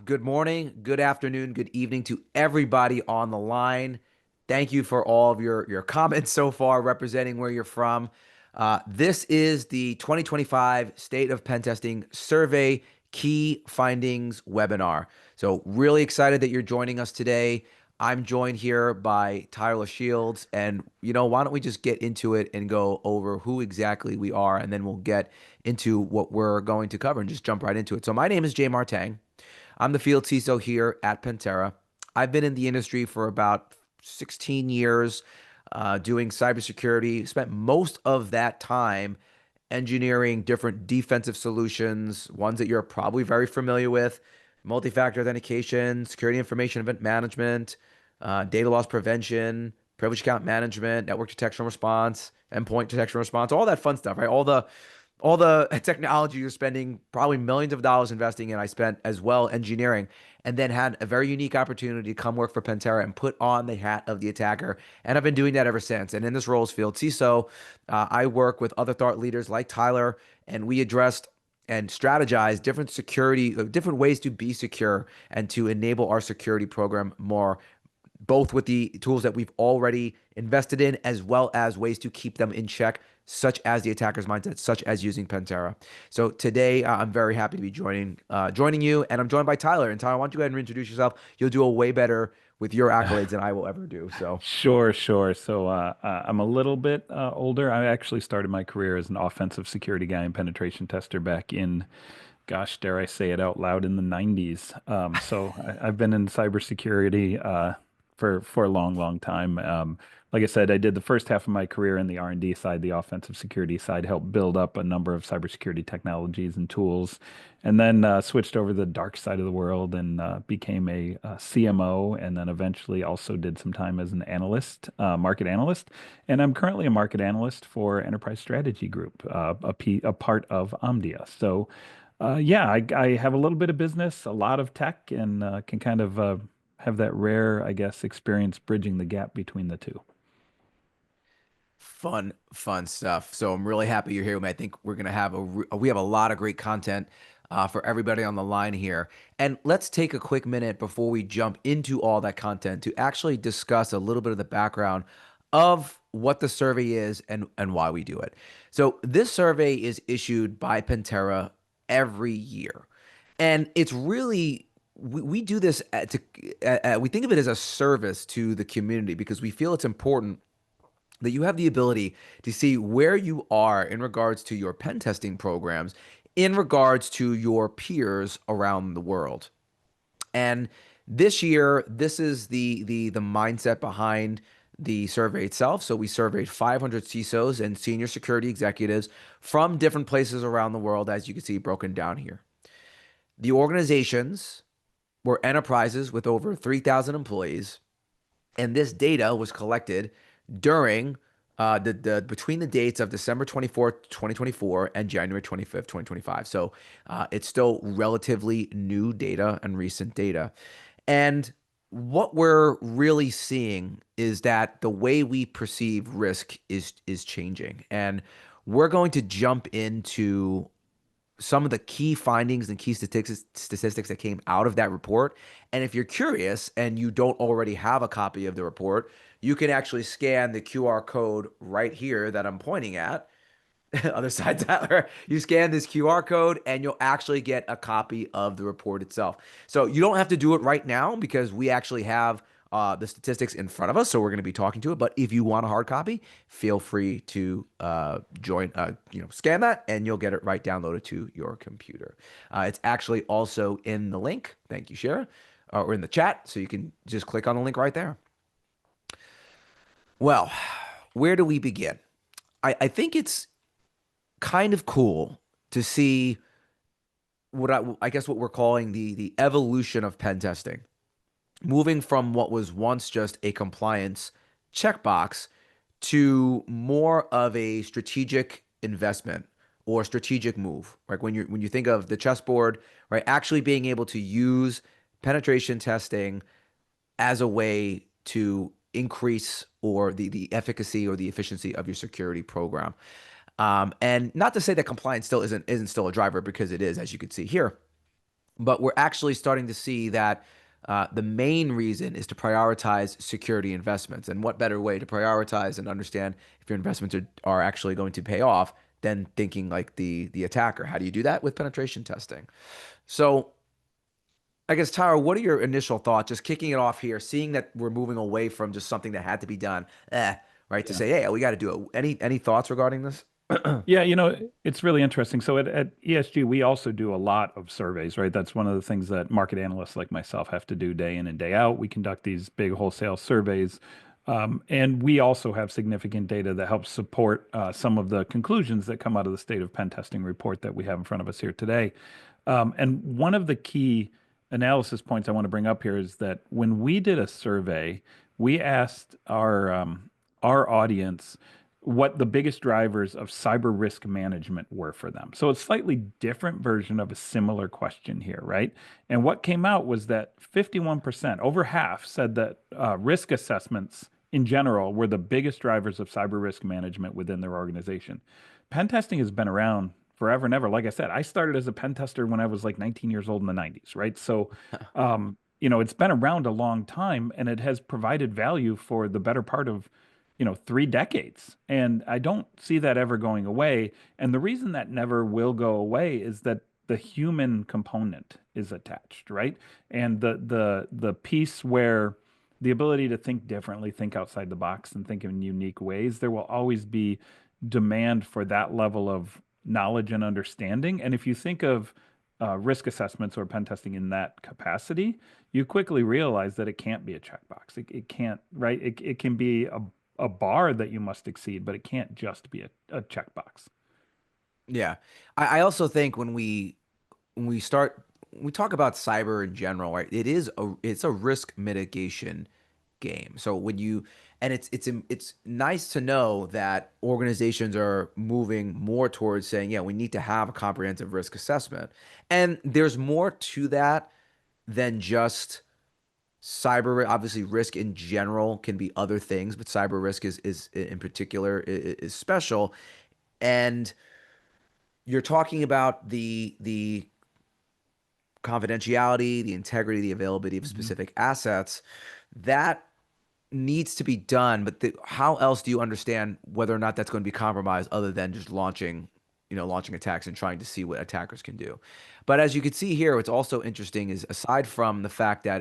Good morning, good afternoon, good evening to everybody on the line. Thank you for all of your comments so far, representing where you're from. This is the 2025 State of Pentesting Survey Key Findings webinar. So really excited that you're joining us today. I'm joined here by Tyler Shields, and why don't we just get into it and go over who exactly we are, and then we'll get into what we're going to cover and just jump right into it. So my name is Mar-Tang. I'm the field CISO here at Pentera. I've been in the industry for about 16 years, doing cybersecurity. Spent most of that time engineering different defensive solutions, ones that you're probably very familiar with: multi-factor authentication, security information event management, data loss prevention, privilege account management, network detection response, endpoint detection response, all that fun stuff, right? All the technology you're spending probably millions of dollars investing in, I spent as well engineering, and then had a very unique opportunity to come work for Pentera and put on the hat of the attacker. And I've been doing that ever since. And in this role as field CISO, I work with other thought leaders like Tyler, and we addressed and strategize different security, different ways to be secure and to enable our security program more, both with the tools that we've already invested in, as well as ways to keep them in check, such as the attacker's mindset, such as using Pentera. So today, I'm very happy to be joining you, and I'm joined by Tyler. And Tyler, why don't you go ahead and introduce yourself? You'll do a way better with your accolades than I will ever do. So, Sure, sure. I'm a little bit older. I actually started my career as an offensive security guy and penetration tester back in, gosh, dare I say it out loud, in the 90s. I've been in cybersecurity for a long, long time. Like I said, I did the first half of my career in the R&D side, the offensive security side, helped build up a number of cybersecurity technologies and tools, and then switched over to the dark side of the world and became a CMO, and then eventually also did some time as an analyst, market analyst. And I'm currently a market analyst for Enterprise Strategy Group, a part of Omdia. I have a little bit of business, a lot of tech, and can kind of have that rare, I guess, experience bridging the gap between the two. fun stuff. So I'm really happy you're here with me. I think we're gonna have we have a lot of great content for everybody on the line here. And let's take a quick minute before we jump into all that content to actually discuss a little bit of the background of what the survey is and why we do it. So this survey is issued by Pentera every year, and it's really we do this we think of it as a service to the community because we feel it's important that you have the ability to see where you are in regards to your pen testing programs, in regards to your peers around the world. And this year, this is the mindset behind the survey itself. So we surveyed 500 CISOs and senior security executives from different places around the world, as you can see broken down here. The organizations were enterprises with over 3,000 employees, and this data was collected during the between the dates of December 24th, 2024 and January 25th, 2025. So it's still relatively new data and recent data. And what we're really seeing is that the way we perceive risk is changing. And we're going to jump into some of the key findings and key statistics that came out of that report. And if you're curious and you don't already have a copy of the report, you can actually scan the QR code right here that I'm pointing at. Other side, Tyler. You scan this QR code and you'll actually get a copy of the report itself. So you don't have to do it right now because we actually have the statistics in front of us. So we're going to be talking to it. But if you want a hard copy, feel free to scan that and you'll get it right downloaded to your computer. It's actually also in the link. Thank you, Shara, or in the chat. So you can just click on the link right there. Well, where do we begin? I think it's kind of cool to see what I guess what we're calling the evolution of pen testing, moving from what was once just a compliance checkbox to more of a strategic investment or strategic move. Right? When you think of the chessboard, right, actually being able to use penetration testing as a way to increase or the efficacy or the efficiency of your security program. And not to say that compliance still isn't still a driver, because it is, as you can see here. But we're actually starting to see that the main reason is to prioritize security investments. And what better way to prioritize and understand if your investments are actually going to pay off than thinking like the attacker? How do you do that? With penetration testing. So I guess, Tyra, what are your initial thoughts? Just kicking it off here, seeing that we're moving away from just something that had to be done, right? To Yeah. say, hey, we got to do it. Any thoughts regarding this? Yeah, it's really interesting. So at ESG, we also do a lot of surveys, right? That's one of the things that market analysts like myself have to do day in and day out. We conduct these big wholesale surveys. And we also have significant data that helps support some of the conclusions that come out of the State of Pentesting report that we have in front of us here today. And one of the key analysis points I want to bring up here is that when we did a survey, we asked our audience what the biggest drivers of cyber risk management were for them. So it's slightly different version of a similar question here, right? And what came out was that 51%, over half, said that risk assessments in general were the biggest drivers of cyber risk management within their organization. Pen testing has been around forever and ever. Like I said, I started as a pen tester when I was like 19 years old in the 90s, right? So, it's been around a long time and it has provided value for the better part of 3 decades. And I don't see that ever going away. And the reason that never will go away is that the human component is attached, right? And the piece where the ability to think differently, think outside the box, and think in unique ways, there will always be demand for that level of knowledge and understanding. And if you think of risk assessments or pen testing in that capacity, you quickly realize that it can't be a checkbox. It can't, right? It can be a bar that you must exceed, but it can't just be a checkbox. Yeah. I also think when we start when we talk about cyber in general, right? It's a risk mitigation game. So when you and it's nice to know that organizations are moving more towards saying, yeah, we need to have a comprehensive risk assessment. And there's more to that than just cyber. Obviously, risk in general can be other things, but cyber risk is in particular is special. And you're talking about the confidentiality, the integrity, the availability of Mhm. specific assets. That needs to be done, but how else do you understand whether or not that's going to be compromised other than just launching attacks and trying to see what attackers can do? But as you can see here, what's also interesting is aside from the fact that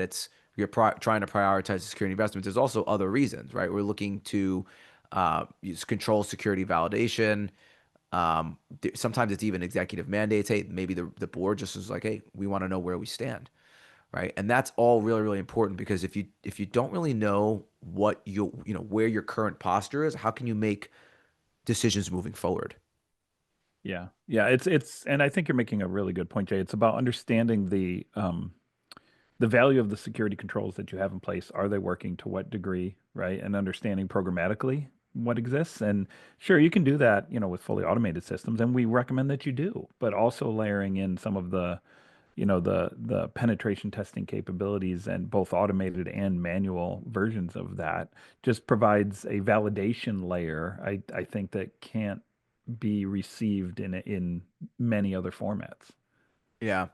trying to prioritize security investments, there's also other reasons, right? We're looking to control security validation. Sometimes it's even executive mandates. Hey, maybe the board just is like, hey, we want to know where we stand, right? And that's all really, really important because if you don't really know what where your current posture is, how can you make decisions moving forward? Yeah. Yeah. And I think you're making a really good point, Jay. It's about understanding the value of the security controls that you have in place. Are they working to what degree, right? And understanding programmatically what exists. And sure, you can do that, with fully automated systems, and we recommend that you do, but also layering in some of the penetration testing capabilities and both automated and manual versions of that just provides a validation layer. I think that can't be received in many other formats. Yeah.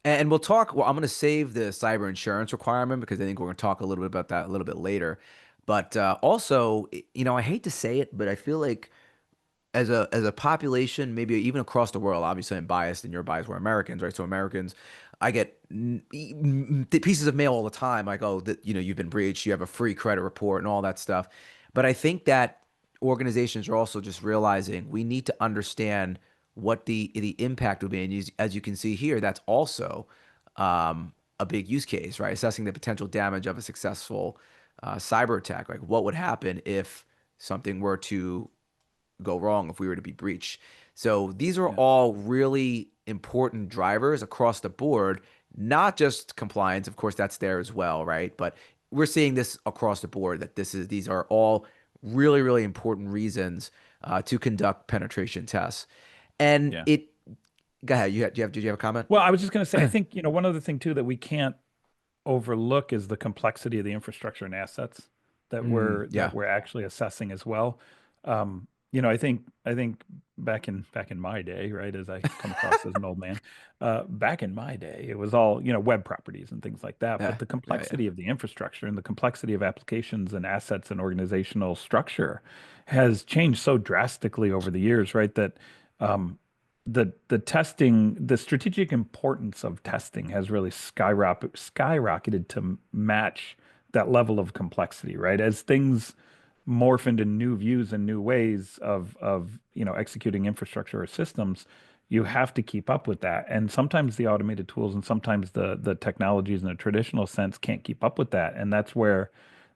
And we'll talk. Well, I'm going to save the cyber insurance requirement because I think we're going to talk a little bit about that a little bit later. But also, I hate to say it, but I feel like as a population, maybe even across the world, obviously I'm biased and you're biased. We're Americans, right? So Americans, I get pieces of mail all the time like, oh, that you've been breached, you have a free credit report and all that stuff. But I think that organizations are also just realizing we need to understand what the impact would be. And as you can see here, that's also a big use case, right? Assessing the potential damage of a successful cyber attack. Like, what would happen if something were to go wrong, if we were to be breached? So these are Yeah. all really important drivers across the board, not just compliance. Of course, that's there as well, right? But we're seeing this across the board that these are all really, really important reasons to conduct penetration tests. And Yeah. go ahead. Did you have a comment? Well, I was just going to say, I think, one other thing too that we can't overlook is the complexity of the infrastructure and assets that we're Yeah. that we're actually assessing as well. I think back in my day, right, as I come across as an old man, back in my day, it was all, web properties and things like that. But Yeah, the yeah, yeah. complexity of the infrastructure and the complexity of applications and assets and organizational structure has changed so drastically over the years, right, that um, the testing, the strategic importance of testing has really skyrocketed to match that level of complexity, right? As things morph into new views and new ways of executing infrastructure or systems, you have to keep up with that. And sometimes the automated tools and sometimes the technologies in a traditional sense can't keep up with that. And that's where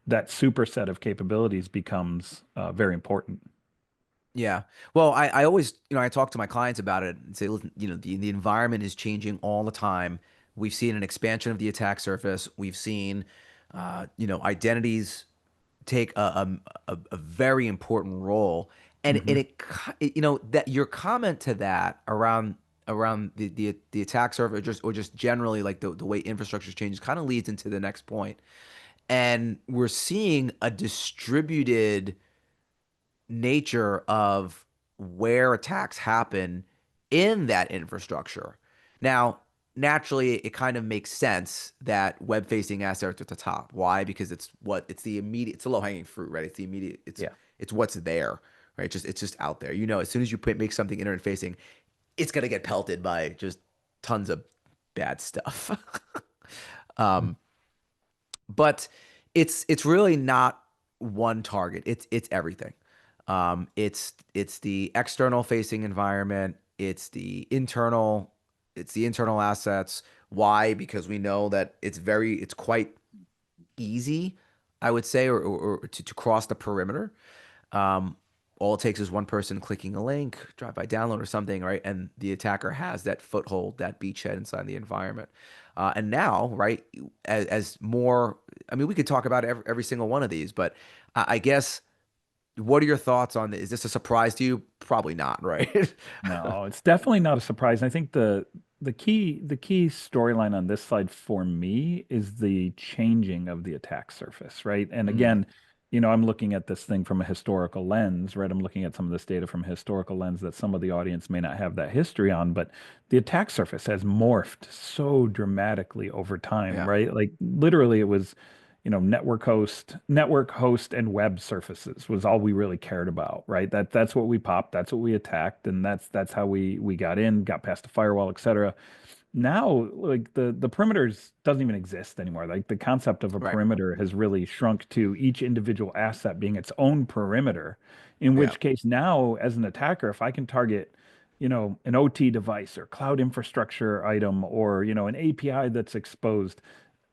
that superset of capabilities becomes very important. Yeah. Well, I always, I talk to my clients about it and say, listen, the environment is changing all the time. We've seen an expansion of the attack surface. We've seen, identities take a very important role. And Hmm. that your comment to that around the attack surface or just generally like the way infrastructure changes kind of leads into the next point. And we're seeing a distributed nature of where attacks happen in that infrastructure. Now, naturally, it kind of makes sense that web-facing assets are at the top. Why? Because it's the immediate, it's the low-hanging fruit, right? It's the immediate, Yeah. it's what's there, right? It's just out there. As soon as you make something internet-facing, it's gonna get pelted by just tons of bad stuff. um, but it's really not one target. It's everything. It's the external facing environment. It's the internal assets. Why? Because we know that it's quite easy, I would say, or to cross the perimeter. Um, all it takes is one person clicking a link, drive-by download or something, right? And the attacker has that foothold, that beachhead inside the environment. And now, right, as more, I mean, we could talk about every single one of these, but I guess, what are your thoughts on this? Is this a surprise to you? Probably not, right? No, it's definitely not a surprise. I think the key storyline on this slide for me is the changing of the attack surface, right? And Mm, again, I'm looking at this thing from a historical lens, right? I'm looking at some of this data from a historical lens that some of the audience may not have that history on, but the attack surface has morphed so dramatically over time, yeah, right? Like literally it was network host and web surfaces was all we really cared about, right? That's what we popped, that's what we attacked, and that's how we got in, got past the firewall, etc. Now, like the perimeters doesn't even exist anymore. Like the concept of a right. perimeter has really shrunk to each individual asset being its own perimeter, in Yeah, which case now, as an attacker, if I can target an OT device or cloud infrastructure item or, an API that's exposed,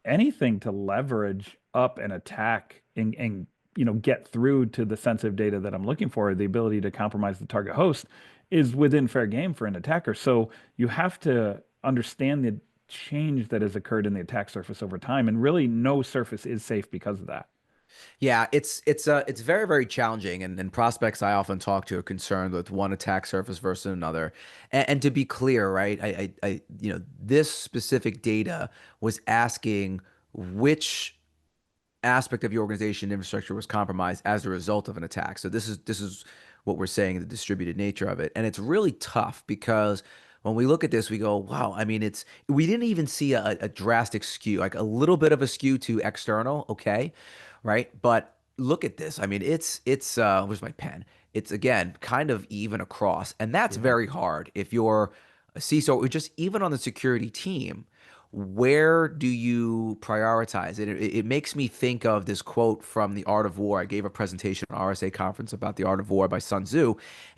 anything to leverage up and attack and get through to the sensitive data that I'm looking for, the ability to compromise the target host is within fair game for an attacker. So you have to understand the change that has occurred in the attack surface over time, and really no surface is safe because of that. yeah. It's very very challenging, and prospects I often talk to are concerned with one attack surface versus another. And to be clear, right? This specific data was asking which aspect of your organization infrastructure was compromised as a result of an attack. So this is what we're saying, the distributed nature of it. And it's really tough because when we look at this, we go, wow, I mean, we didn't even see a drastic skew, like a little bit of a skew to external, okay, right? But look at this. I mean, it's where's my pen? It's again kind of even across. And that's Yeah. very hard if you're a CISO or just even on the security team. Where do you prioritize it? It makes me think of this quote from The Art of War. I gave a presentation at an RSA conference about The Art of War by Sun Tzu.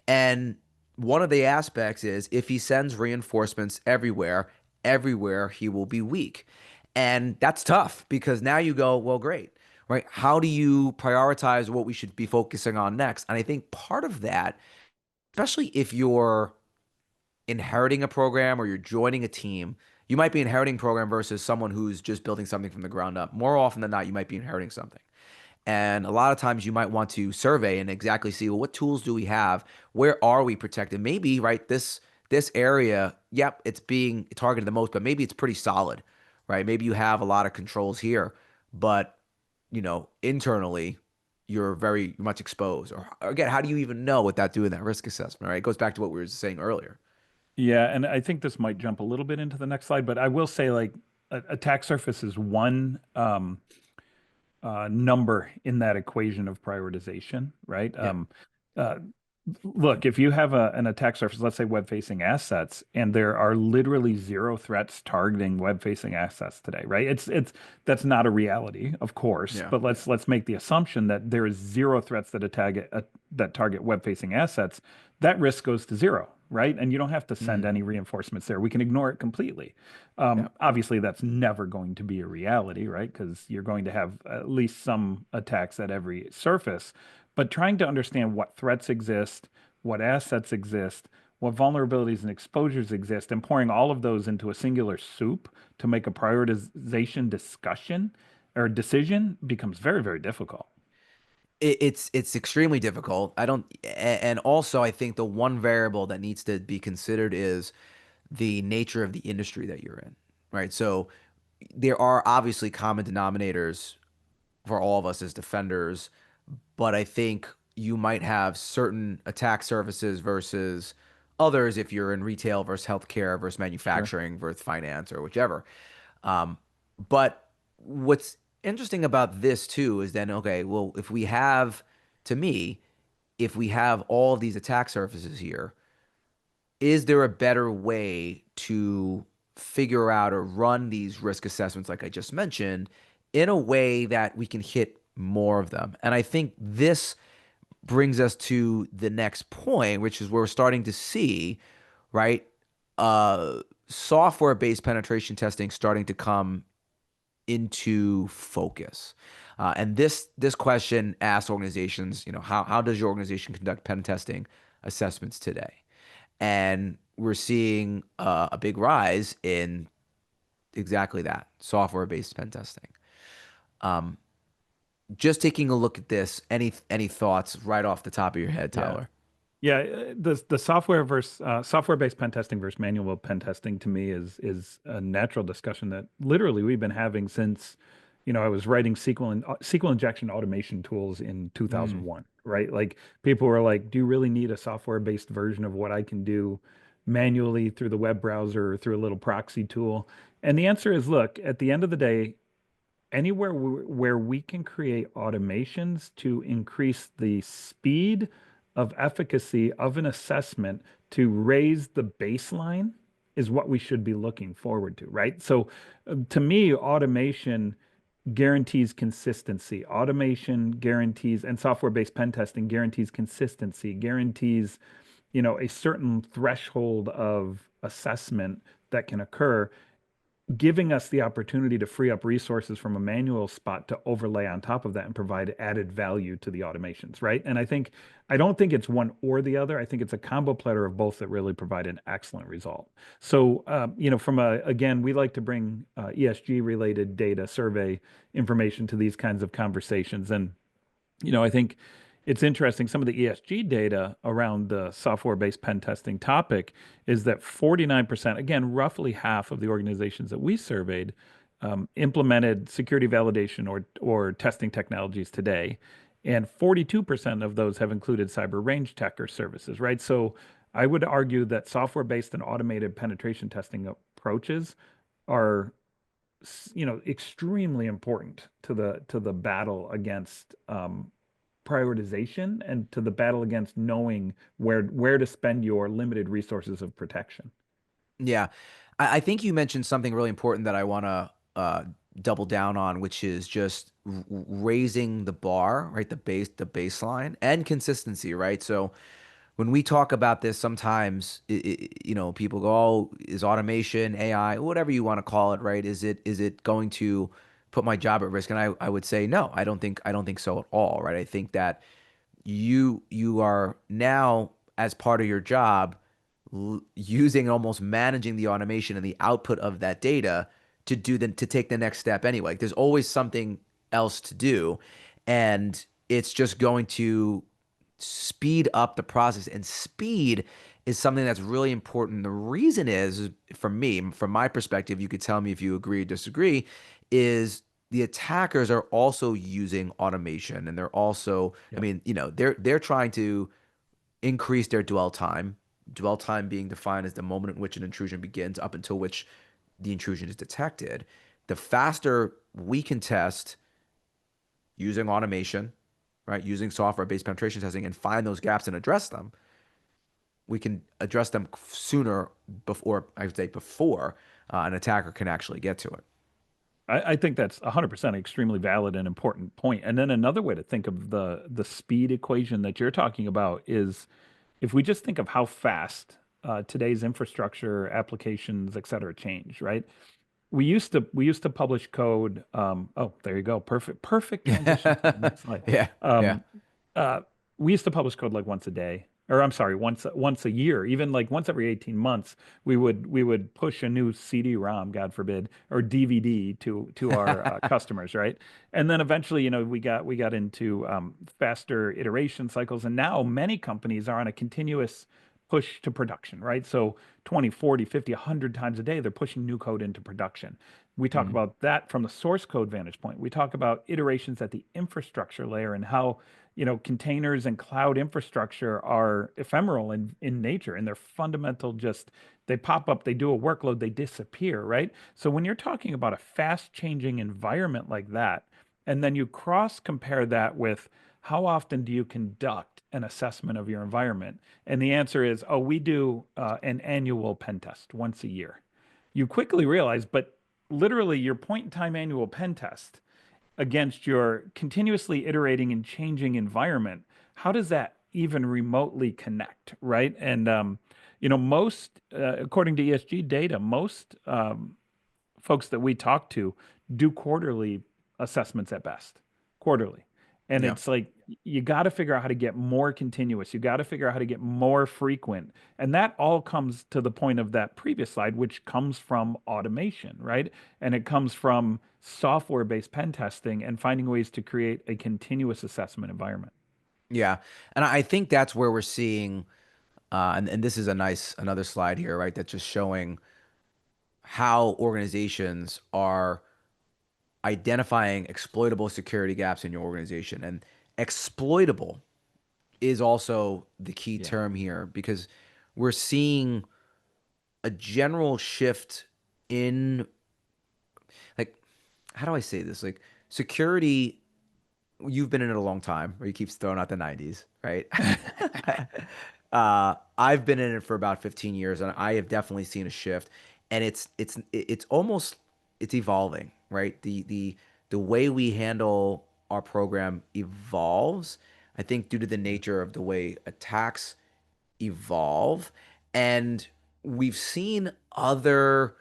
And one of the aspects is if he sends reinforcements everywhere he will be weak. And that's tough because now you go, well, great, right? How do you prioritize what we should be focusing on next? And I think part of that, especially if you're inheriting a program or you're joining a team, you might be inheriting a program versus someone who's just building something from the ground up. More often than not, you might be inheriting something. And a lot of times you might want to survey and exactly see, well, what tools do we have? Where are we protected? Maybe, right, this area, yep, it's being targeted the most, but maybe it's pretty solid, right? Maybe you have a lot of controls here, but internally, you're very much exposed? Or again, how do you even know without doing that risk assessment, right? It goes back to what we were saying earlier. Yeah, and I think this might jump a little bit into the next slide, but I will say like attack surface is one number in that equation of prioritization, right? Yeah. Uh, Look, if you have an attack surface, let's say web-facing assets, and there are literally zero threats targeting web-facing assets today, right? It's that's not a reality, of course, Yeah. but let's make the assumption that there is zero threats that target web-facing assets. That risk goes to zero, right? And you don't have to send Mhm. any reinforcements there. We can ignore it completely. Yeah. Obviously, that's never going to be a reality, right? Because you're going to have at least some attacks at every surface. But trying to understand what threats exist, what assets exist, what vulnerabilities and exposures exist, and pouring all of those into a singular soup to make a prioritization discussion or decision becomes very, very difficult. It's extremely difficult. I don't, and also I think the one variable that needs to be considered is the nature of the industry that you're in, right? So there are obviously common denominators for all of us as defenders, but I think you might have certain attack surfaces versus others if you're in retail versus healthcare versus Sure. manufacturing versus finance or whichever. Um, but what's interesting about this too is then, okay, well, if we have, to me, if we have all of these attack surfaces here, is there a better way to figure out or run these risk assessments, like I just mentioned, in a way that we can hit more of them? And I think this brings us to the next point, which is we're starting to see, right? Software-based penetration testing starting to come into focus. And this question asks organizations, how does your organization conduct pen testing assessments today? And we're seeing a big rise in exactly that software-based pen testing. Um, just taking a look at this, any thoughts right off the top of your head, Yeah. Tyler? Yeah, the software-based pen testing versus manual pen testing to me is a natural discussion that literally we've been having since, I was writing SQL injection automation tools in Mm, 2001, right? Like people were like, "Do you really need a software-based version of what I can do manually through the web browser or through a little proxy tool?" And the answer is, look, at the end of the day, anywhere where we can create automations to increase the speed of efficacy of an assessment to raise the baseline is what we should be looking forward to, right? So, to me, automation guarantees consistency. Automation guarantees, and software-based pen testing guarantees consistency, guarantees, a certain threshold of assessment that can occur, giving us the opportunity to free up resources from a manual spot to overlay on top of that and provide added value to the automations, right? And I don't think it's one or the other. I think it's a combo platter of both that really provide an excellent result. So, again, we like to bring ESG related data survey information to these kinds of conversations. And I think it's interesting. Some of the ESG data around the software-based pen testing topic is that 49%, again, roughly half of the organizations that we surveyed, implemented security validation or testing technologies today, and 42% of those have included cyber range tech or services, right? So I would argue that software-based and automated penetration testing approaches are extremely important to the battle against prioritization and to the battle against knowing where to spend your limited resources of protection. yeah, I think you mentioned something really important that I want to double down on, which is just raising the bar, right? The baseline and consistency, right? So when we talk about this, sometimes people go, "Oh, is automation, AI, whatever you want to call it, right? Is it going to put my job at risk?" And I would say no, I don't think so at all, right? I think that you are now, as part of your job, using and almost managing the automation and the output of that data to take the next step anyway. There's always something else to do, and it's just going to speed up the process. And speed is something that's really important. The reason is, for me, from my perspective, you could tell me if you agree or disagree, is the attackers are also using automation, and they're also, I Yep. mean, they're trying to increase their dwell time being defined as the moment in which an intrusion begins up until which the intrusion is detected. The faster we can test using automation, right, using software-based penetration testing and find those gaps and address them, we can address them sooner before, I would say, before an attacker can actually get to it. I think that's 100% extremely valid and important point. And then another way to think of the speed equation that you're talking about is if we just think of how fast today's infrastructure, applications, et cetera, change, right? We used to publish code. Oh, there you go. Perfect transition to the next slide. Yeah, yeah. Um, uh, we used to publish code like once a day, or I'm sorry, once a year, even like once every 18 months. We would push a new CD-ROM, God forbid, or DVD to our customers, right? And then eventually, we got into faster iteration cycles, and now many companies are on a continuous push to production, right? So 20, 40, 50, 100 times a day, they're pushing new code into production. We talk Mhm. about that from the source code vantage point. We talk about iterations at the infrastructure layer and how, containers and cloud infrastructure are ephemeral in nature and they're fundamental, just they pop up, they do a workload, they disappear, right? So when you're talking about a fast changing environment like that, and then you cross compare that with how often do you conduct an assessment of your environment? And the answer is, oh, we do an annual pen test once a year. You quickly realize, but literally your point in time annual pen test against your continuously iterating and changing environment, how does that even remotely connect, right? And most, according to ESG data, most folks that we talk to do quarterly assessments at best, quarterly. And Yeah. it's like you got to figure out how to get more continuous. You got to figure out how to get more frequent. And that all comes to the point of that previous slide, which comes from automation, right? And it comes from software-based pen testing and finding ways to create a continuous assessment environment. Yeah. And I think that's where we're seeing, and this is another slide here, right? That's just showing how organizations are identifying exploitable security gaps in your organization. And exploitable is also the key Yeah. term here because we're seeing a general shift in, like, how do I say this? Like, security, you've been in it a long time, where you keep throwing out the 90s, right? I've been in it for about 15 years, and I have definitely seen a shift, and it's almost it's evolving, right? The way we handle our program evolves, I think, due to the nature of the way attacks evolve, and we've seen other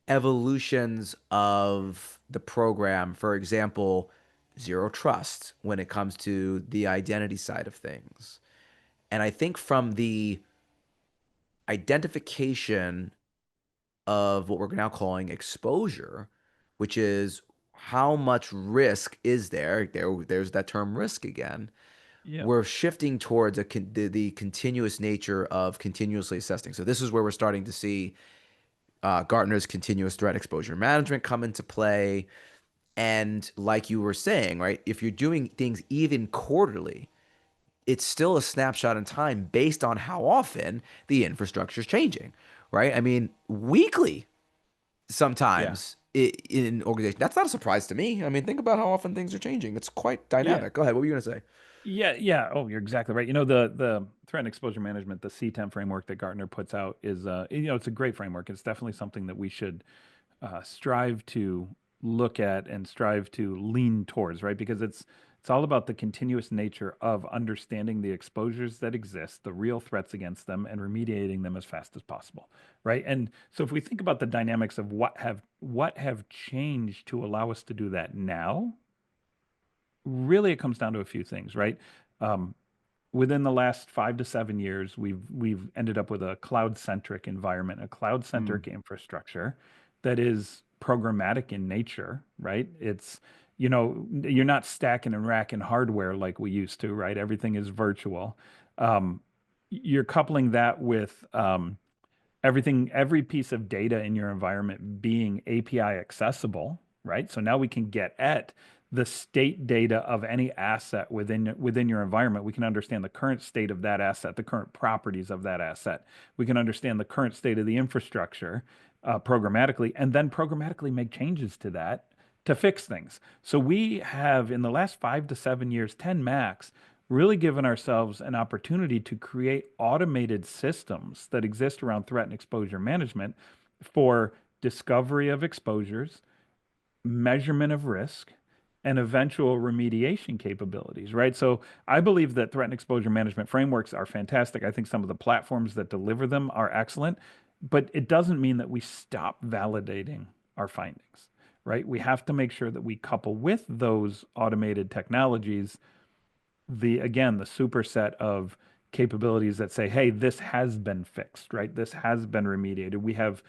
evolutions of the program. For example, zero trust when it comes to the identity side of things. And I think from the identification of what we're now calling exposure, which is how much risk is there's that term risk again. Yeah. We're shifting towards the continuous nature of continuously assessing. So this is where we're starting to see Gartner's continuous threat exposure management come into play. And like you were saying, right, if you're doing things even quarterly, it's still a snapshot in time based on how often the infrastructure is changing, right? I mean, weekly Yeah. sometimes in organization. That's not a surprise to me. I mean, think about how often things are changing. It's quite Yeah. dynamic. Go ahead. What were you going to say? Yeah, yeah. Oh, you're exactly right. The threat and exposure management, the C10 framework that Gartner puts out is it's a great framework. It's definitely something that we should strive to look at and strive to lean towards, right? Because it's all about the continuous nature of understanding the exposures that exist, the real threats against them, and remediating them as fast as possible, right? And so if we think about the dynamics of what have changed to allow us to do that now, really it comes down to a few things, right? Um, Within the last 5 to 7 years, we've ended up with a cloud-centric environment, a Mm, cloud-centric infrastructure that is programmatic in nature, right? You're not stacking and racking hardware like we used to, right? Everything is virtual. You're coupling that with every piece of data in your environment being API accessible, right? So now we can get at the state data of any asset within your environment. We can understand the current state of that asset, the current properties of that asset. We can understand the current state of the infrastructure programmatically, and then programmatically make changes to that to fix things. So we have, in the last 5 to 7 years, 10 max, really given ourselves an opportunity to create automated systems that exist around threat and exposure management for discovery of exposures, measurement of risk, and eventual remediation capabilities, right? So I believe that threat and exposure management frameworks are fantastic. I think some of the platforms that deliver them are excellent, but it doesn't mean that we stop validating our findings, right? We have to make sure that we couple with those automated technologies the superset of capabilities that say, hey, this has been fixed, right? This has been remediated. We have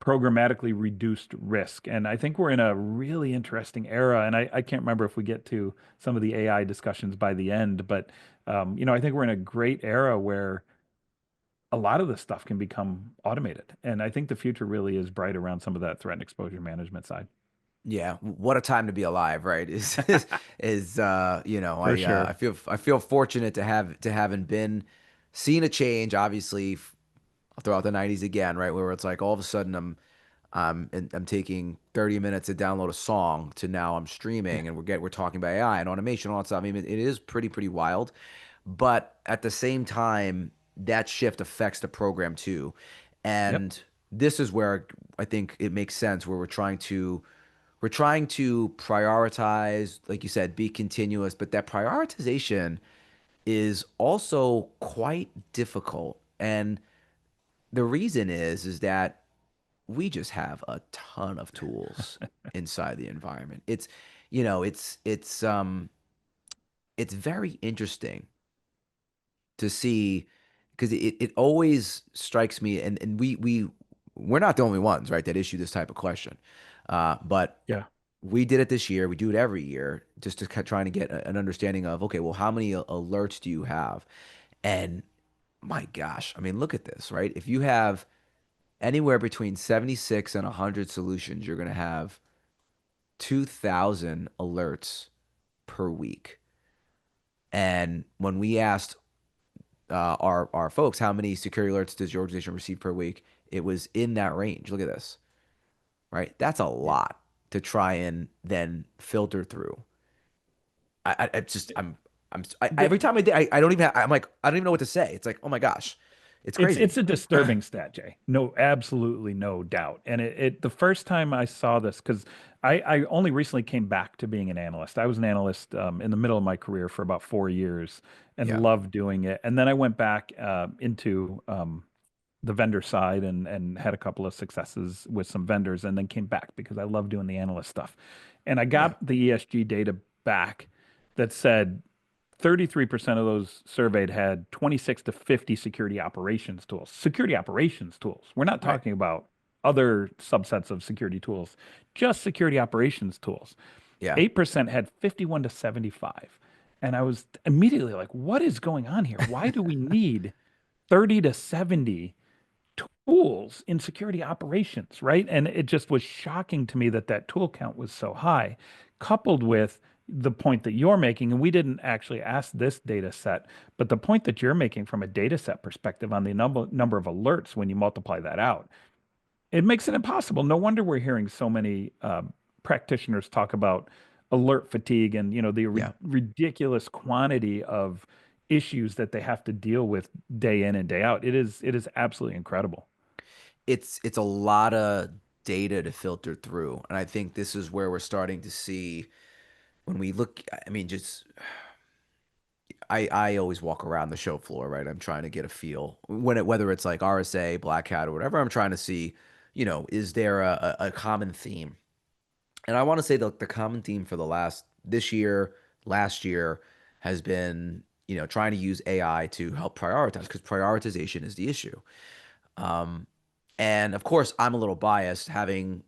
programmatically reduced risk. And I think we're in a really interesting era. And I can't remember if we get to some of the AI discussions by the end, but I think we're in a great era where a lot of this stuff can become automated. And I think the future really is bright around some of that threat and exposure management side. Yeah, what a time to be alive, right? For I sure. feel fortunate to having been seen a change. Obviously, throughout the '90s again, right, where it's like all of a sudden I'm taking 30 minutes to download a song to now I'm Yeah. streaming and we're talking about AI and automation and all that stuff. I mean, it is pretty wild, but at the same time, that shift affects the program too, Yep. and this is where I think it makes sense where we're trying to prioritize, like you said, be continuous, but that prioritization is also quite difficult. And the reason is that we just have a ton of tools inside the environment. It's very interesting to see because it always strikes me and we're not the only ones, right, that issue this type of question. But Yeah. we did it this year. We do it every year just to trying to get an understanding of, okay, well, how many alerts do you have? And my gosh, I mean, look at this, right? If you have anywhere between 76 and 100 solutions, you're going to have 2,000 alerts per week. And when we asked our folks how many security alerts does your organization receive per week, it was in that range. Look at this, right? That's a Yeah. lot to try and then filter through. I just every The, time I don't even I'm like I don't even know what to say. It's like, oh my gosh, it's it's crazy. a disturbing stat, Jay. No, absolutely no doubt. And it the first time I saw this, because I only recently came back to being an analyst. I was an analyst in the middle of my career for about 4 years and Yeah, loved doing it. And then I went back into the vendor side and had a couple of successes with some vendors and then came back because I love doing the analyst stuff. And I yeah, got the ESG data back that said 33% of those surveyed had 26 to 50 security operations tools. Security operations tools. We're not right. talking about other subsets of security tools, just security operations tools. Yeah, 8% had 51 to 75. And I was immediately like, what is going on here? Why do we need 30 to 70 tools in security operations, right? And it just was shocking to me that that tool count was so high, coupled with the point that you're making. And we didn't actually ask this data set, but the point that you're making from a data set perspective on the number of alerts when you multiply that out, it makes it impossible. No wonder we're hearing so many practitioners talk about alert fatigue and the yeah. ridiculous quantity of issues that they have to deal with day in and day out. It is absolutely incredible. It's a lot of data to filter through, and I think this is where we're starting to see when we look. I mean, just I always walk around the show floor, right? I'm trying to get a feel whether it's like RSA, Black Hat, or whatever. I'm trying to see, is there a common theme? And I want to say the common theme for the this year, last year has been, trying to use AI to help prioritize because prioritization is the issue. Um, and of course, I'm a little biased having,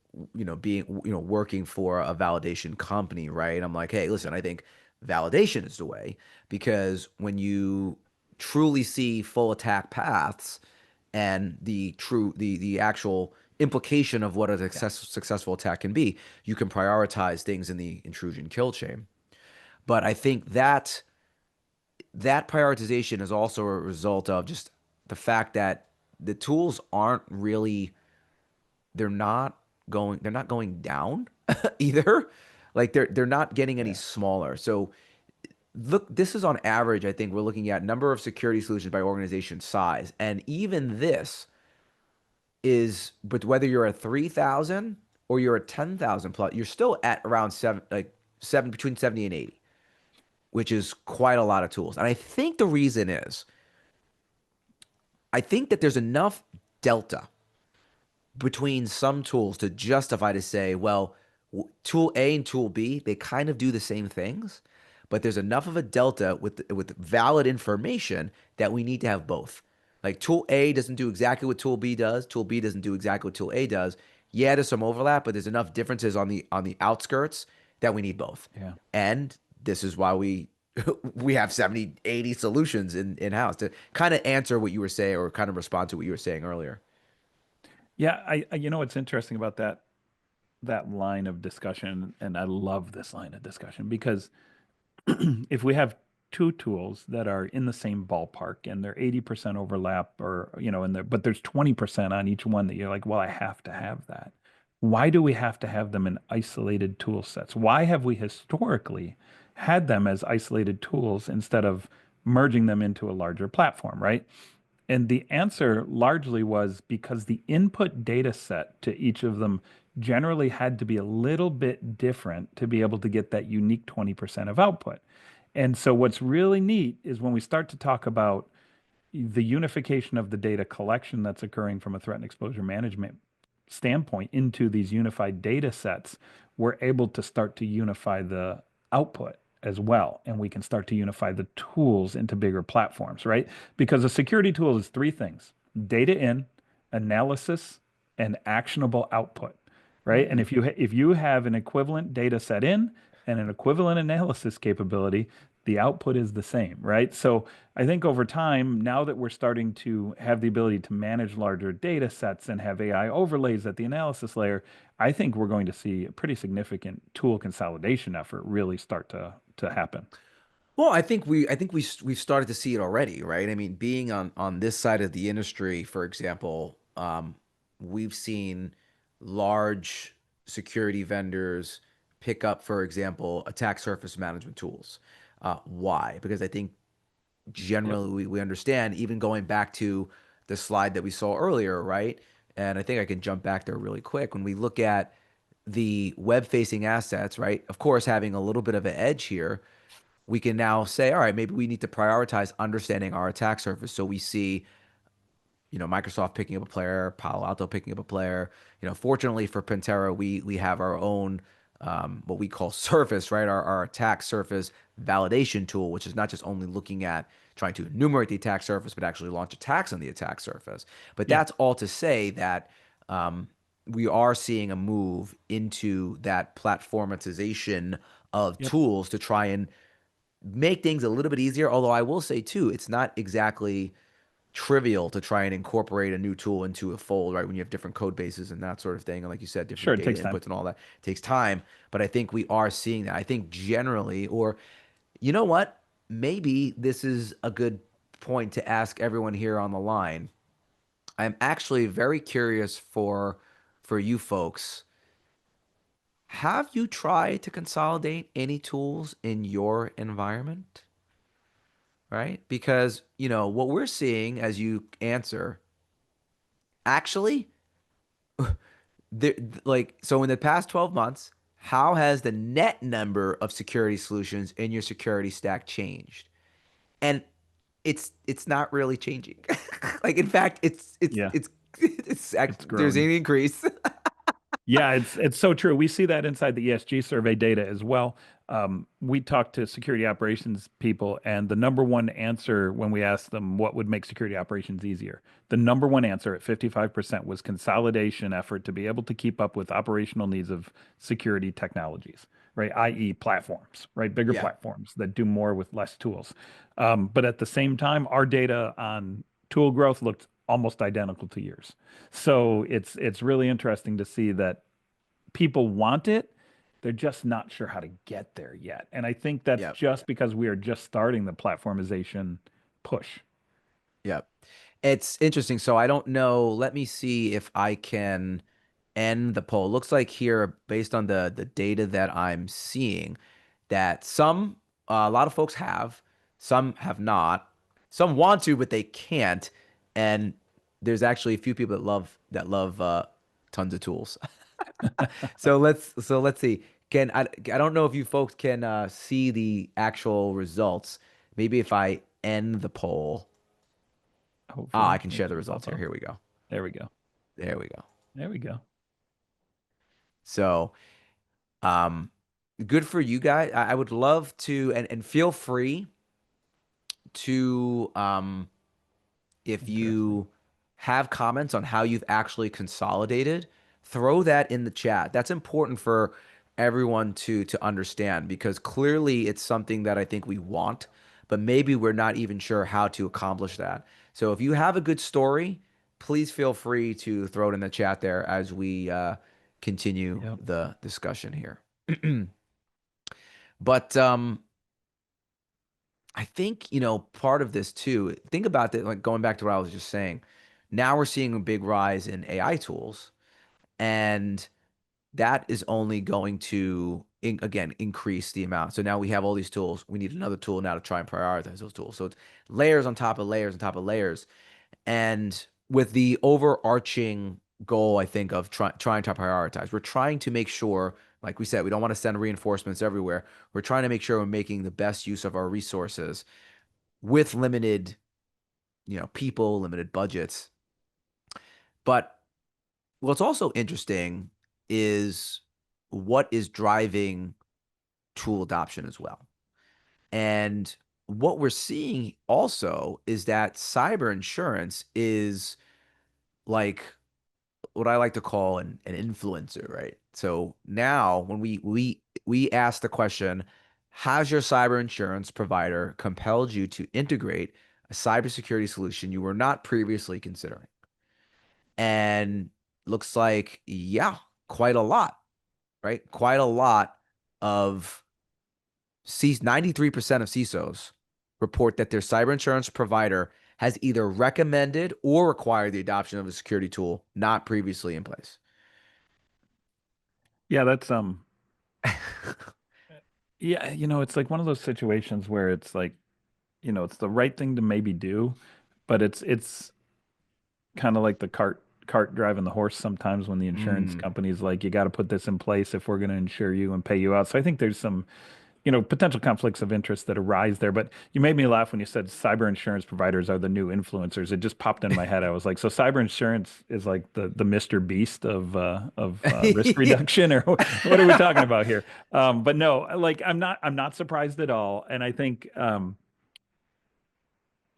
being, working for a validation company, right? I'm like, hey, listen, I think validation is the way because when you truly see full attack paths and the actual implication of what a Yeah. successful attack can be. You can prioritize things in the intrusion kill chain. But I think that that prioritization is also a result of just the fact that the tools aren't really they're not going down either. Like they're not getting any Yeah. smaller. So look, this is on average, I think we're looking at number of security solutions by organization size. And even this is, but whether you're at 3,000 or you're at 10,000 plus, you're still at around seven, between 70 and 80, which is quite a lot of tools. And I think the reason is, I think that there's enough delta between some tools to justify to say, well, tool A and tool B, they kind of do the same things, but there's enough of a delta with valid information that we need to have both. Like tool A doesn't do exactly what tool B does, tool B doesn't do exactly what tool A does. Yeah, there's some overlap, but there's enough differences on the outskirts that we need both. Yeah. And this is why we we have 70, 80 solutions in house to kind of answer what you were saying or kind of respond to what you were saying earlier. Yeah, you know what's interesting about that line of discussion, and I love this line of discussion because if we have two tools that are in the same ballpark and they're 80% overlap or and but there's 20% on each one that you're like, well, I have to have that. Why do we have to have them in isolated tool sets? Why have we historically had them as isolated tools instead of merging them into a larger platform, right? And the answer largely was because the input data set to each of them generally had to be a little bit different to be able to get that unique 20% of output. And so, what's really neat is when we start to talk about the unification of the data collection that's occurring from a threat and exposure management standpoint into these unified data sets, we're able to start to unify the output as well. And we can start to unify the tools into bigger platforms, right? Because a security tool is three things: data in, analysis, and actionable output, right? And Mm. if you have an equivalent data set in and an equivalent analysis capability, the output is the same, right? So I think over time, now that we're starting to have the ability to manage larger data sets and have AI overlays at the analysis layer, I think we're going to see a pretty significant tool consolidation effort really start to happen. Well, I think we've started to see it already, right? I mean, being on this side of the industry, for example, we've seen large security vendors pick up, for example, attack surface management tools. Why? Because I think Yep. generally we understand, even going back to the slide that we saw earlier, right? And I think I can jump back there really quick. When we look at the web-facing assets, right? Of course, having a little bit of an edge here, we can now say, all right, maybe we need to prioritize understanding our attack surface. So we see, Microsoft picking up a player, Palo Alto picking up a player. Fortunately for Pentera, we have our own what we call surface, right? Our attack surface validation tool, which is not just only looking at trying to enumerate the attack surface, but actually launch attacks on the attack surface. But Yeah. that's all to say that we are seeing a move into that platformatization of Yep. tools to try and make things a little bit easier. Although I will say too, it's not exactly trivial to try and incorporate a new tool into a fold, right? When you have different code bases and that sort of thing. And like you said, Sure, different it data takes time. inputs and all that takes time. But I think we are seeing that. I think generally, or you know what? Maybe this is a good point to ask everyone here on the line. I'm actually very curious for you folks. Have you tried to consolidate any tools in your environment? Right? Because, what we're seeing as you answer, actually, there, like, so in the past 12 months, how has the net number of security solutions in your security stack changed? And it's not really changing. Like, in fact, Yeah, it's it's actually, there's growing. an increase. Yeah, it's so true. We see that inside the ESG survey data as well. We talk to security operations people, and the number one answer when we ask them what would make security operations easier, the number one answer at 55% was consolidation effort to be able to keep up with operational needs of security technologies, right? I.e., platforms, right? Bigger Yeah. platforms that do more with less tools. But at the same time, our data on tool growth looked almost identical to yours. So it's really interesting to see that people want it. They're just not sure how to get there yet. And I think that's Yep. just because we are just starting the platformization push. Yep. It's interesting. So I don't know. Let me see if I can end the poll. Looks like here, based on the data that I'm seeing, that a lot of folks have, some have not, some want to, but they can't. And there's actually a few people that love tons of tools. So let's see. I don't know if you folks can see the actual results. Maybe if I end the poll. I Hopefully can it share the should results pop here. up. Here we go. There we go. There we go. There we go. So, um, good for you guys. I would love to, and feel free to, if Interesting. you have comments on how you've actually consolidated, throw that in the chat. That's important for everyone to understand because clearly it's something that I think we want, but maybe we're not even sure how to accomplish that. So if you have a good story, please feel free to throw it in the chat there as we continue Yep. the discussion here. But I think, part of this too, think about that, like going back to what I was just saying. Now we're seeing a big rise in AI tools, and that is only going to, again, increase the amount. So now we have all these tools. We need another tool now to try and prioritize those tools. So it's layers on top of layers on top of layers. And with the overarching goal, I think, of trying to prioritize, we're trying to make sure, like we said, we don't want to send reinforcements everywhere. We're trying to make sure we're making the best use of our resources with limited, people, limited budgets. But what's also interesting is what is driving tool adoption as well. And what we're seeing also is that cyber insurance is like what I like to call an influencer, right? So now when we ask the question, has your cyber insurance provider compelled you to integrate a cybersecurity solution you were not previously considering? And looks like, yeah, quite a lot, right? Quite a lot of 93% of CISOs report that their cyber insurance provider has either recommended or required the adoption of a security tool not previously in place. Yeah, that's yeah, it's like one of those situations where it's like, it's the right thing to maybe do, but it's kind of like the cart driving the horse sometimes when the insurance Mm. company's like, you got to put this in place if we're going to insure you and pay you out. So I think there's some, potential conflicts of interest that arise there. But you made me laugh when you said cyber insurance providers are the new influencers. It just popped in my head. I was like, so cyber insurance is like the Mr. Beast of risk Yeah. reduction, or what are we talking about here? But no, like I'm not surprised at all. And I think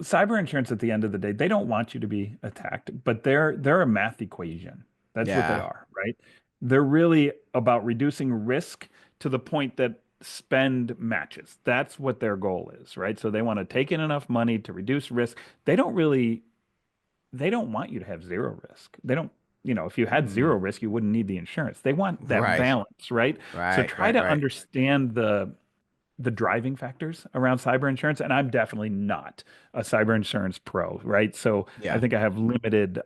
cyber insurance at the end of the day, they don't want you to be attacked, but they're a math equation. That's what they Yeah. are, right? They're really about reducing risk to the point that spend matches. That's what their goal is, right? So they want to take in enough money to reduce risk. They don't want you to have zero risk. They don't, if you had Mm. zero risk, you wouldn't need the insurance. They want that Right. balance, right? So Right. try Right. to Right. understand the driving factors around cyber insurance, and I'm definitely not a cyber insurance pro, right? So I Yeah. think I have limited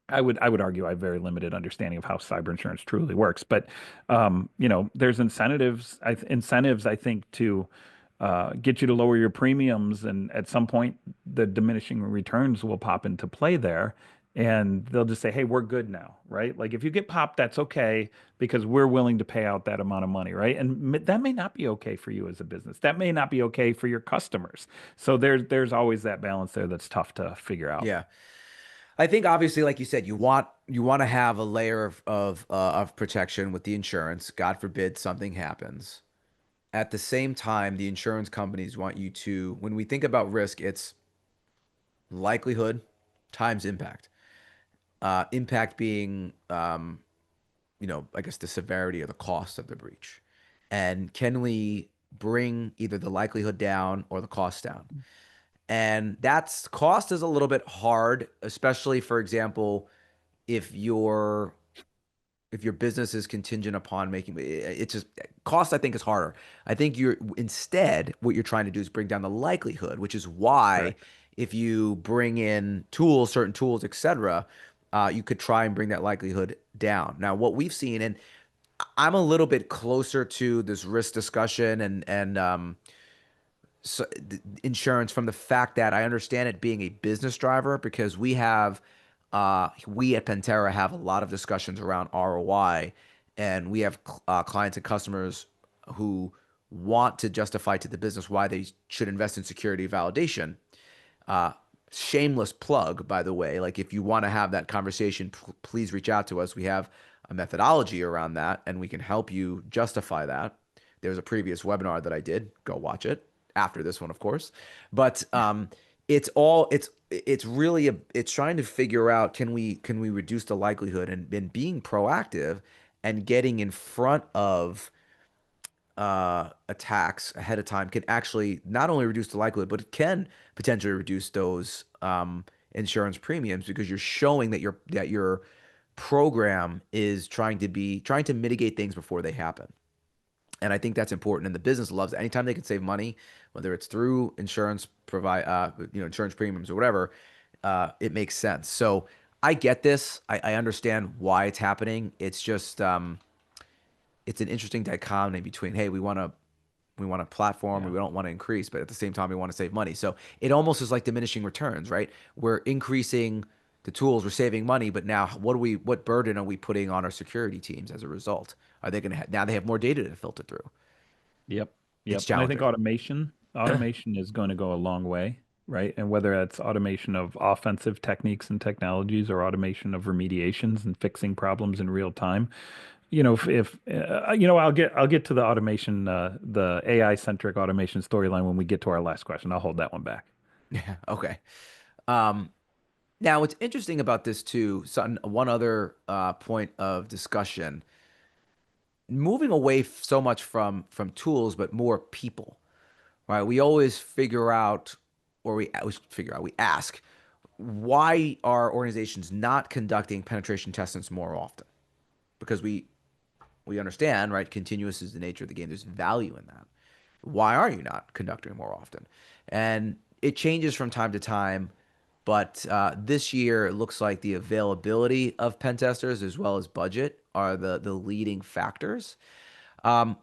I would argue I have very limited understanding of how cyber insurance truly works. But there's incentives I think to get you to lower your premiums, and at some point the diminishing returns will pop into play there. And they'll just say, "Hey, we're good now," right? Like if you get popped, that's okay because we're willing to pay out that amount of money, right? And that may not be okay for you as a business. That may not be okay for your customers. So there's always that balance there that's tough to figure out. Yeah. I think obviously, like you said, you want to have a layer of protection with the insurance. God forbid something happens. At the same time, the insurance companies want you to, when we think about risk, it's likelihood times impact. Impact being, I guess the severity or the cost of the breach. And can we bring either the likelihood down or the cost down? And that's cost is a little bit hard, especially for example, if your if your business is contingent upon making it's just cost. I think is harder. I think you're instead what you're trying to do is bring down the likelihood, which is why Correct. if you bring in tools, certain tools, etc., you could try and bring that likelihood down. Now, what we've seen, and I'm a little bit closer to this risk discussion and so, insurance from the fact that I understand it being a business driver because we at Pentera have a lot of discussions around ROI, and we have clients and customers who want to justify to the business why they should invest in security validation. Uh, Shameless plug, by the way. Like, if you want to have that conversation, please reach out to us. We have a methodology around that, and we can help you justify that. There's a previous webinar that I did. Go watch it after this one, of course. But it's really it's trying to figure out can we reduce the likelihood and being proactive and getting in front of attacks ahead of time can actually not only reduce the likelihood, but it can potentially reduce those insurance premiums because you're showing that your program is trying to mitigate things before they happen. And I think that's important. And the business loves it. Anytime they can save money, whether it's through insurance premiums or whatever, it makes sense. So I get this. I understand why it's happening. It's just it's an interesting dichotomy between, hey, we want a platform, we Yeah. don't want to increase, but at the same time we want to save money. So it almost is like diminishing returns, right? We're increasing the tools, we're saving money, but now what burden are we putting on our security teams as a result? Are they going to now they have more data to filter through? Yep. It's Yep. And I think challenging. automation is going to go a long way, right? And whether that's automation of offensive techniques and technologies or automation of remediations and fixing problems in real time. If I'll get to the automation, the AI centric automation storyline when we get to our last question. I'll hold that one back. Yeah. Okay. Um, Now what's interesting about this too, one other point of discussion, moving away so much from tools, but more people, right? We always figure out, or we always figure out, we ask, why are organizations not conducting penetration testings more often? Because we understand, right? Continuous is the nature of the game. There's value in that. Why are you not conducting more often? And it changes from time to time. But this year, it looks like the availability of pen testers as well as budget are the leading factors,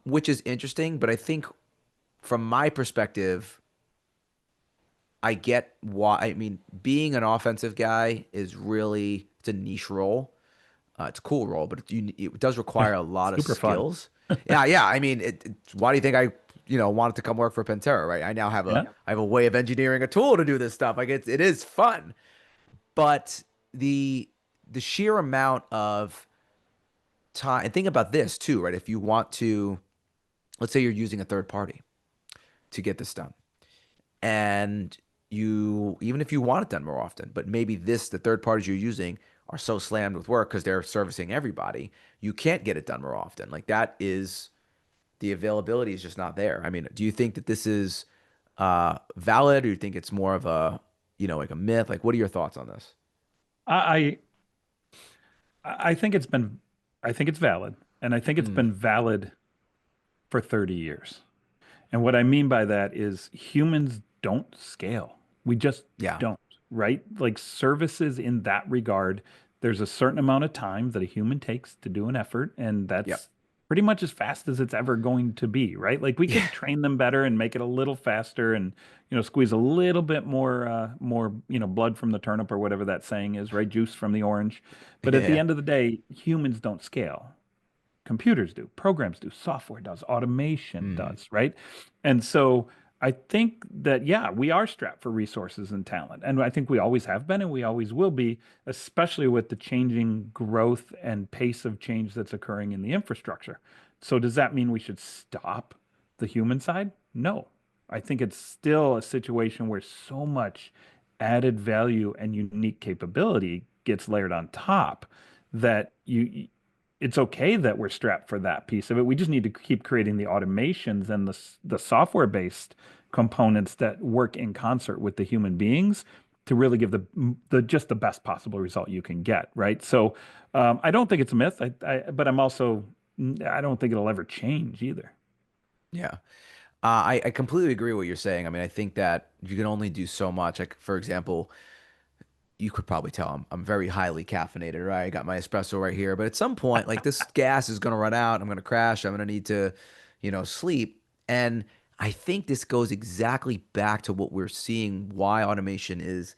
which is interesting. But I think from my perspective, I get why. I mean, being an offensive guy is really it's a niche role. It's a cool role, but it does require a lot of Super fun. skills. Yeah, yeah. I mean, why do you think I wanted to come work for Pentera, right? I now Yeah. I have a way of engineering a tool to do this stuff. Like it is fun, but the the sheer amount of time. And think about this too, right? If you want to, let's say you're using a third party to get this done, and you even if you want it done more often, but maybe the third parties you're using are so slammed with work because they're servicing everybody, you can't get it done more often. Like that is the availability is just not there. I mean, do you think that this is valid, or do you think it's more of a like a myth? Like, what are your thoughts on this? I I think it's been I think it's valid. And I think it's Mm, been valid for 30 years. And what I mean by that is humans don't scale. We just yeah. don't, right? Like services in that regard, there's a certain amount of time that a human takes to do an effort, and Yep. that's pretty much as fast as it's ever going to be, right? Like we Yeah. could train them better and make it a little faster and squeeze a little bit more blood from the turnip or whatever that saying is, right? Juice from the orange. But at the Yeah. end of the day, humans don't scale. Computers do, programs do, software does, automation Mm, does, right? And so I think that, yeah, we are strapped for resources and talent. And I think we always have been and we always will be, especially with the changing growth and pace of change that's occurring in the infrastructure. So does that mean we should stop the human side? No. I think it's still a situation where so much added value and unique capability gets layered on top that it's okay that we're strapped for that piece of it. We just need to keep creating the automations and the software based components that work in concert with the human beings to really give the just the best possible result you can get, right? So I don't think it's a myth, but I don't think it'll ever change either. Yeah. I completely agree with what you're saying. I mean, I think that you can only do so much. Like, for example, you could probably tell I'm very highly caffeinated, right? I got my espresso right here, but at some point, like this gas is gonna run out. I'm gonna crash. I'm gonna need to, sleep. And I think this goes exactly back to what we're seeing, why automation is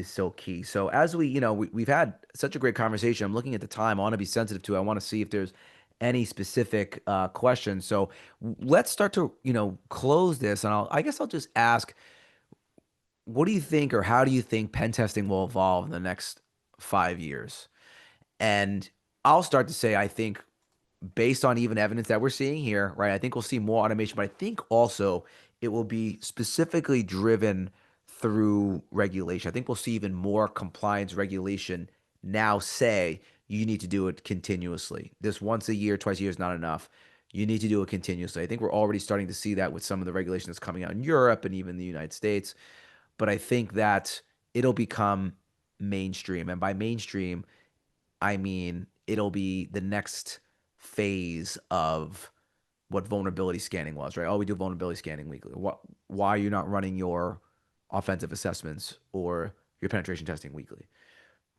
so key. So as we've had such a great conversation. I'm looking at the time. I want to be sensitive to it. I want to see if there's any specific questions. So let's start to, close this. And I guess I'll just ask, what do you think, or how do you think pen testing will evolve in the next 5 years? And I'll start to say, I think based on even evidence that we're seeing here, right? I think we'll see more automation, but I think also it will be specifically driven through regulation. I think we'll see even more compliance regulation now say you need to do it continuously. This once a year, twice a year is not enough. You need to do it continuously. I think we're already starting to see that with some of the regulation that's coming out in Europe and even the United States. But I think that it'll become mainstream. And by mainstream, I mean it'll be the next phase of what vulnerability scanning was, right? Oh, we do vulnerability scanning weekly. Why are you not running your offensive assessments or your penetration testing weekly?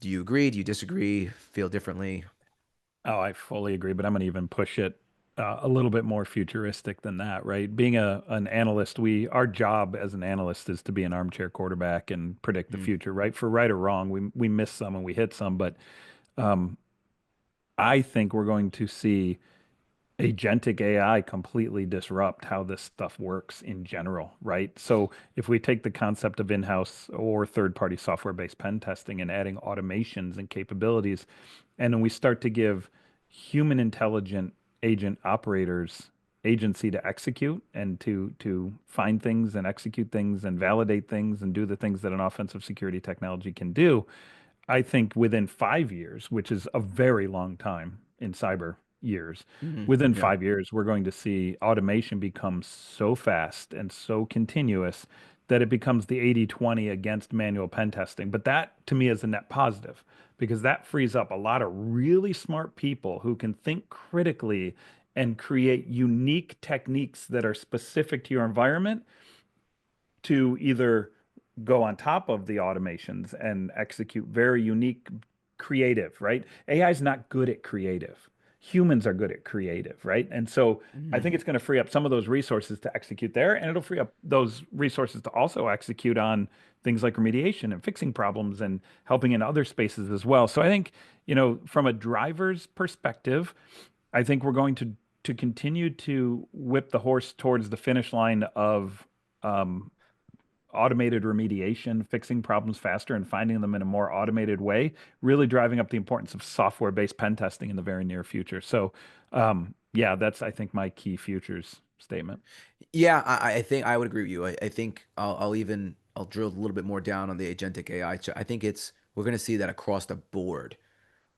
Do you agree? Do you disagree? Feel differently? Oh, I fully agree, but I'm going to even push it a little bit more futuristic than that, right? Being an analyst, our job as an analyst is to be an armchair quarterback and predict the Mm, future, right? For right or wrong, we miss some and we hit some, but um, I think we're going to see agentic AI completely disrupt how this stuff works in general, right? So if we take the concept of in-house or third-party software-based pen testing and adding automations and capabilities, and then we start to give human intelligent agent operators agency to execute and to find things and execute things and validate things and do the things that an offensive security technology can do, I think within 5 years, which is a very long time in cyber years, within yeah. 5 years, we're going to see automation become so fast and so continuous that it becomes the 80-20 against manual pen testing. But that to me is a net positive because that frees up a lot of really smart people who can think critically and create unique techniques that are specific to your environment to either go on top of the automations and execute very unique creative, right? AI is not good at creative. Humans are good at creative, right? And so I Mhm. think it's going to free up some of those resources to execute there, and it'll free up those resources to also execute on things like remediation and fixing problems and helping in other spaces as well. So I think, from a driver's perspective, I think we're going to continue to whip the horse towards the finish line of um, automated remediation, fixing problems faster and finding them in a more automated way, really driving up the importance of software-based pen testing in the very near future. So, yeah, that's, I think, my key futures statement. Yeah, I think I would agree with you. I think I'll drill a little bit more down on the agentic AI. I think we're going to see that across the board,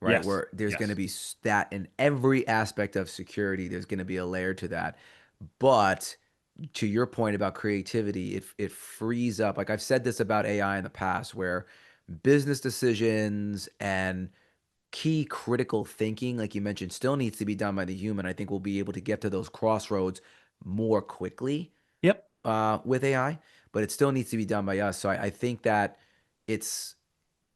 right? Yes, Where there's going to yes. be that in every aspect of security, there's going to be a layer to that. But to your point about creativity, it frees up. Like I've said this about AI in the past, where business decisions and key critical thinking, like you mentioned, still needs to be done by the human. I think we'll be able to get to those crossroads more quickly Yep. with AI, but it still needs to be done by us. So I think that it's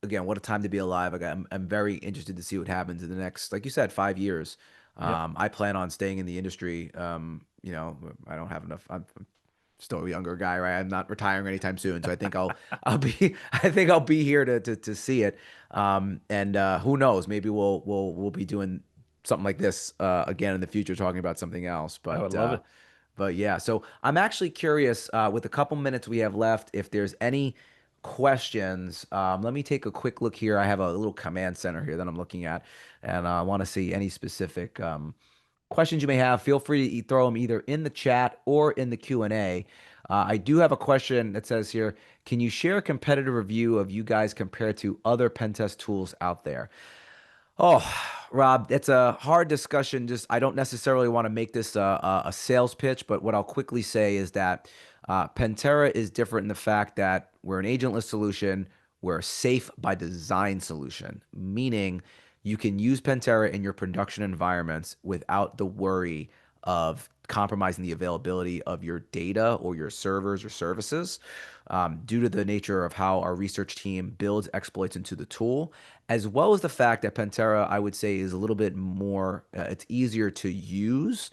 again, what a time to be alive. Like I'm very interested to see what happens in the next, like you said, 5 years. Yep. I plan on staying in the industry. I don't have enough. I'm still a younger guy, right? I'm not retiring anytime soon, so I think I'll be I think I'll be here to see it. And who knows? Maybe we'll be doing something like this again in the future, talking about something else. I would love it. But yeah, so I'm actually curious with a couple minutes we have left, if there's any questions. Let me take a quick look here. I have a little command center here that I'm looking at, and I want to see any specific questions you may have. Feel free to throw them either in the chat or in the Q&A. I do have a question that says here, can you share a competitive review of you guys compared to other pen test tools out there? Oh, Rob, it's a hard discussion. Just I don't necessarily want to make this a sales pitch, but what I'll quickly say is that Pentera is different in the fact that we're an agentless solution. We're a safe by design solution, meaning you can use Pentera in your production environments without the worry of compromising the availability of your data or your servers or services, due to the nature of how our research team builds exploits into the tool, as well as the fact that Pentera, I would say, is a little bit more, it's easier to use.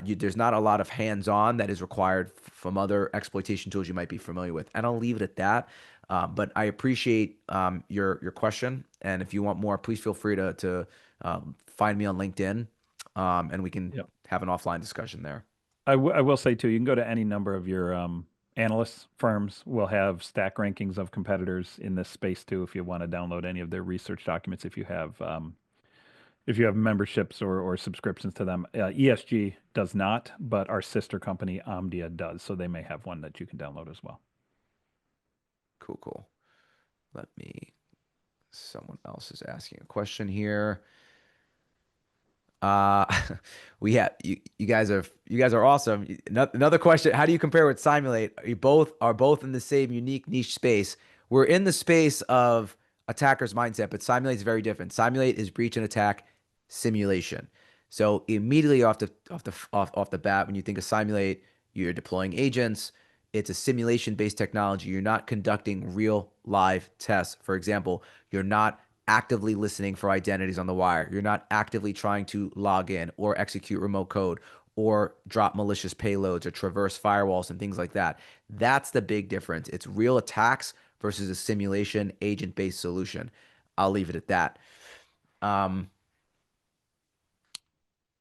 There's not a lot of hands-on that is required from other exploitation tools you might be familiar with. And I'll leave it at that. But I appreciate your question. And if you want more, please feel free to find me on LinkedIn, and we can Yep. have an offline discussion there. I will say too, you can go to any number of your analyst firms will have stack rankings of competitors in this space too. If you want to download any of their research documents, if you have memberships or subscriptions to them, ESG does not, but our sister company Omdia does, so they may have one that you can download as well. Cool, cool. Let me, someone else is asking a question here. Uh, we have you guys are awesome. Another question: how do you compare with Simulate? Are both in the same unique niche space? We're in the space of attacker's mindset, but Simulate is very different. Simulate is breach and attack simulation. So immediately off the bat, when you think of Simulate, you're deploying agents. It's a simulation based technology. You're not conducting real live tests. For example, you're not actively listening for identities on the wire. You're not actively trying to log in or execute remote code or drop malicious payloads or traverse firewalls and things like that. That's the big difference. It's real attacks versus a simulation agent based solution. I'll leave it at that. Um,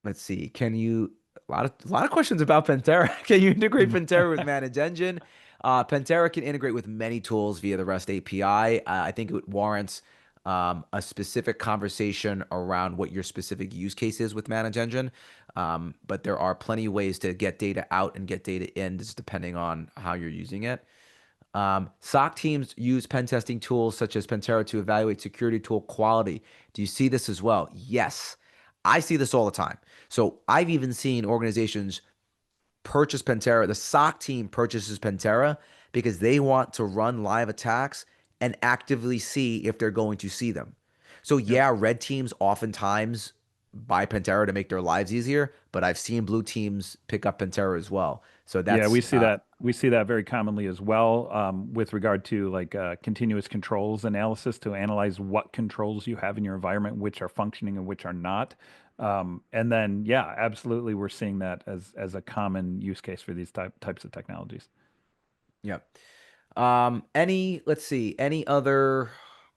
let's see. Can you a lot of questions about Pentera? Can you integrate Pentera with Manage Engine? Pentera can integrate with many tools via the REST API. I think it warrants a specific conversation around what your specific use case is with Manage Engine. But there are plenty of ways to get data out and get data in, just depending on how you're using it. SOC teams use pen testing tools such as Pentera to evaluate security tool quality. Do you see this as well? Yes, I see this all the time. So I've even seen organizations purchase Pentera. The SOC team purchases Pentera because they want to run live attacks and actively see if they're going to see them. So Yep. yeah, red teams oftentimes buy Pentera to make their lives easier, but I've seen blue teams pick up Pentera as well. So Yeah, that's we see that very commonly as well, with regard to like continuous controls analysis to analyze what controls you have in your environment, which are functioning and which are not. And then, yeah, absolutely, we're seeing that as a common use case for these types of technologies. yeah. Let's see, any other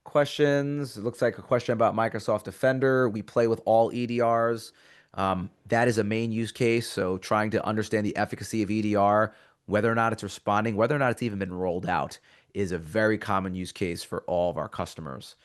questions? It looks like a question about Microsoft Defender. We play with all EDRs. That is a main use case. So trying to understand the efficacy of EDR, whether or not it's responding, whether or not it's even been rolled out, is a very common use case for all of our customers.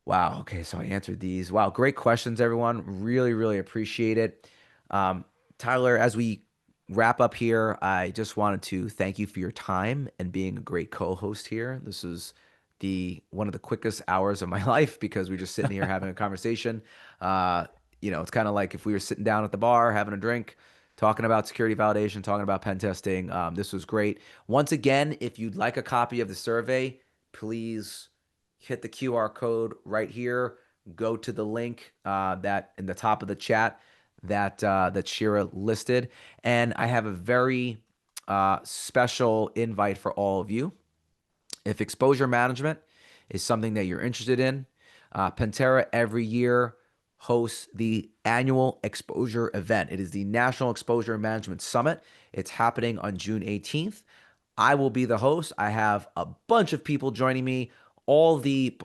Wow. Okay. So I answered these. Wow. Great questions, everyone. Really, really appreciate it. Um, Tyler, as we wrap up here, I just wanted to thank you for your time and being a great co-host here. This is the one of the quickest hours of my life because we're just sitting here having a conversation. Uh, it's kind of like if we were sitting down at the bar having a drink, talking about security validation, talking about pen testing. This was great. Once again, if you'd like a copy of the survey, please hit the QR code right here. Go to the link that in the top of the chat that Shira listed, and I have a very special invite for all of you. If exposure management is something that you're interested in, Pentera every year hosts the annual exposure event. It is the National Exposure Management Summit. It's happening on June 18th. I will be the host. I have a bunch of people joining me. All the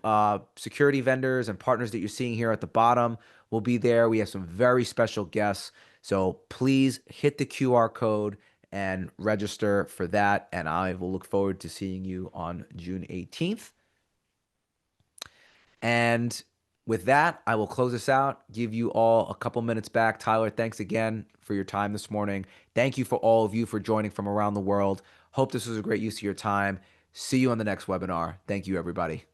security vendors and partners that you're seeing here at the bottom will be there. We have some very special guests. So please hit the QR code and register for that. And I will look forward to seeing you on June 18th. And with that, I will close this out, give you all a couple minutes back. Tyler, thanks again for your time this morning. Thank you for all of you for joining from around the world. Hope this was a great use of your time. See you on the next webinar. Thank you, everybody.